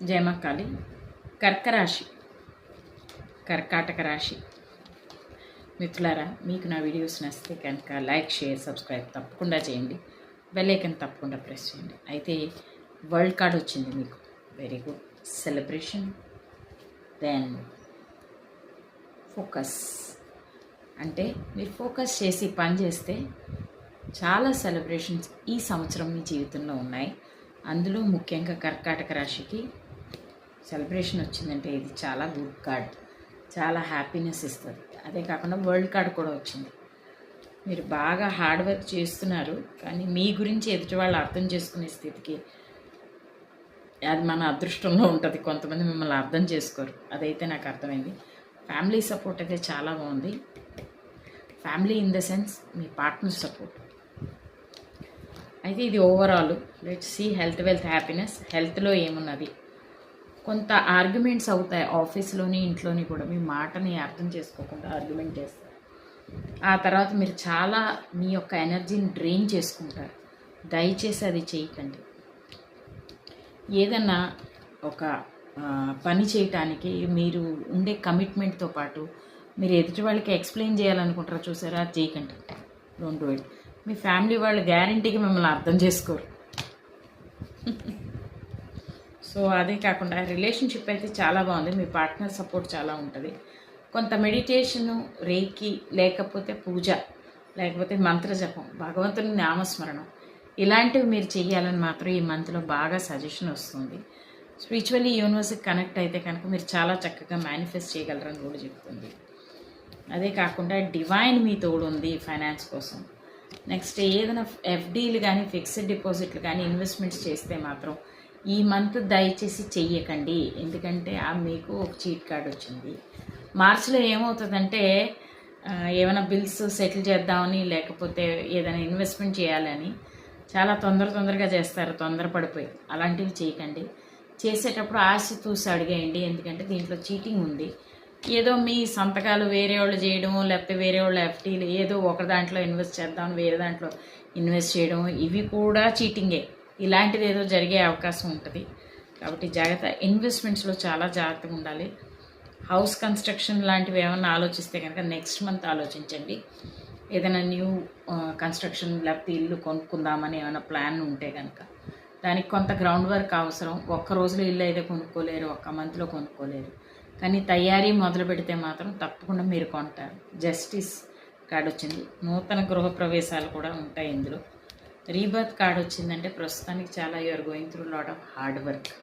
జయమక్కాలి కర్కరాశి కర్కాటక రాశి మిత్రులారా, మీకు నా వీడియోస్ నచ్చితే కనుక లైక్, షేర్, సబ్స్క్రైబ్ తప్పకుండా చేయండి. బెల్ ఐకాన్ తప్పకుండా ప్రెస్ చేయండి. అయితే వరల్డ్ కార్డ్ వచ్చింది మీకు. Very good. Celebration, then focus. అంటే మీరు ఫోకస్ చేసి పని చేస్తే చాలా సెలబ్రేషన్స్ ఈ సంవత్సరం మీ జీవితంలో ఉన్నాయి. అందులో ముఖ్యంగా కర్కాటక రాశికి సెలబ్రేషన్ వచ్చిందంటే ఇది చాలా గుడ్ కార్డ్, చాలా హ్యాపీనెస్ ఇస్తుంది. అదే కాకుండా వరల్డ్ కార్డ్ కూడా వచ్చింది. మీరు బాగా హార్డ్ వర్క్ చేస్తున్నారు, కానీ మీ గురించి ఎదుటి వాళ్ళు అర్థం చేసుకునే స్థితికి అది మన అదృష్టంలో ఉంటుంది. కొంతమంది మిమ్మల్ని అర్థం చేసుకోరు, అదైతే నాకు అర్థమైంది. ఫ్యామిలీ సపోర్ట్ అయితే చాలా బాగుంది. ఫ్యామిలీ ఇన్ ద సెన్స్ మీ పార్ట్నర్ సపోర్ట్. అయితే ఇది overall. Let's see health, wealth, happiness. హెల్త్లో ఏమున్నది, కొంత ఆర్గ్యుమెంట్స్ అవుతాయి ఆఫీస్లోని ఇంట్లోని కూడా. మీ మాటని అర్థం చేసుకోకుండా ఆర్గ్యుమెంట్ చేస్తారు. ఆ తర్వాత మీరు చాలా మీ యొక్క ఎనర్జీని డ్రైన్ చేసుకుంటారు. దయచేసి అది చేయకండి. ఏదన్నా ఒక పని చేయటానికి మీరు ఉండే కమిట్మెంట్తో పాటు మీరు ఎదుటి వాళ్ళకి ఎక్స్ప్లెయిన్ చేయాలనుకుంటారా, చూసారా, అది చేయకండి. Don't do it. Me family వాళ్ళు గ్యారంటీగా మిమ్మల్ని అర్థం చేసుకోరు. సో అదే కాకుండా రిలేషన్షిప్ అయితే చాలా బాగుంది. మీ పార్ట్నర్ సపోర్ట్ చాలా ఉంటుంది. కొంత మెడిటేషను, రేకి, లేకపోతే పూజ, లేకపోతే మంత్రజపం, భగవంతుని నామస్మరణం, ఇలాంటివి మీరు చెయ్యాలని మాత్రం ఈ మంత్లో బాగా సజెషన్ వస్తుంది. స్పిరిచువల్లీ యూనివర్స్కి కనెక్ట్ అయితే కనుక మీరు చాలా చక్కగా మేనిఫెస్ట్ చేయగలరని కూడా చెప్తుంది. అదే కాకుండా డివైన్ మీ తోడు ఉంది ఫైనాన్స్ కోసం. నెక్స్ట్ ఏదైనా ఎఫ్డీలు కానీ ఫిక్స్డ్ డిపాజిట్లు కానీ ఇన్వెస్ట్మెంట్స్ చేస్తే మాత్రం ఈ మంత్ దయచేసి చెయ్యకండి. ఎందుకంటే మీకు ఒక చీట్ కార్డ్ వచ్చింది. మార్చిలో ఏమవుతుందంటే ఏమైనా బిల్స్ సెటిల్ చేద్దామని, లేకపోతే ఏదైనా ఇన్వెస్ట్మెంట్ చేయాలని చాలా తొందరగా చేస్తారు, తొందరపడిపోయి. అలాంటివి చేయకండి. చేసేటప్పుడు ఆశ చూసి అడిగేయండి. ఎందుకంటే దీంట్లో చీటింగ్ ఉంది. ఏదో మీ సంతకాలు వేరే వాళ్ళు చేయడం, లేకపోతే వేరే వాళ్ళ ఎఫ్టీలు ఏదో ఒక దాంట్లో ఇన్వెస్ట్ చేద్దాం, వేరే దాంట్లో ఇన్వెస్ట్ చేయడం, ఇవి కూడా చీటింగే. ఇలాంటిది ఏదో జరిగే అవకాశం ఉంటుంది. కాబట్టి జాగ్రత్త. ఇన్వెస్ట్మెంట్స్లో చాలా జాగ్రత్తగా ఉండాలి. హౌస్ కన్స్ట్రక్షన్ లాంటివి ఏమైనా ఆలోచిస్తే కనుక నెక్స్ట్ మంత్ ఆలోచించండి. ఏదైనా న్యూ కన్స్ట్రక్షన్, లేకపోతే ఇల్లు కొనుక్కుందామని ఏమైనా ప్లాన్ ఉంటే కనుక దానికి కొంత గ్రౌండ్ వర్క్ అవసరం. ఒక్క రోజులో ఇల్లు అయితే కొనుక్కోలేరు, ఒక్క మంత్లో కొనుక్కోలేరు. కానీ తయారీ మొదలు పెడితే మాత్రం తప్పకుండా మీరు కొంటారు. జస్టిస్ కార్డ్ వచ్చింది. నూతన గృహప్రవేశాలు కూడా ఉంటాయి ఇందులో. రీబర్త్ కార్డ్ వచ్చిందంటే ప్రస్తుతానికి చాలా you're going through lot of hard work.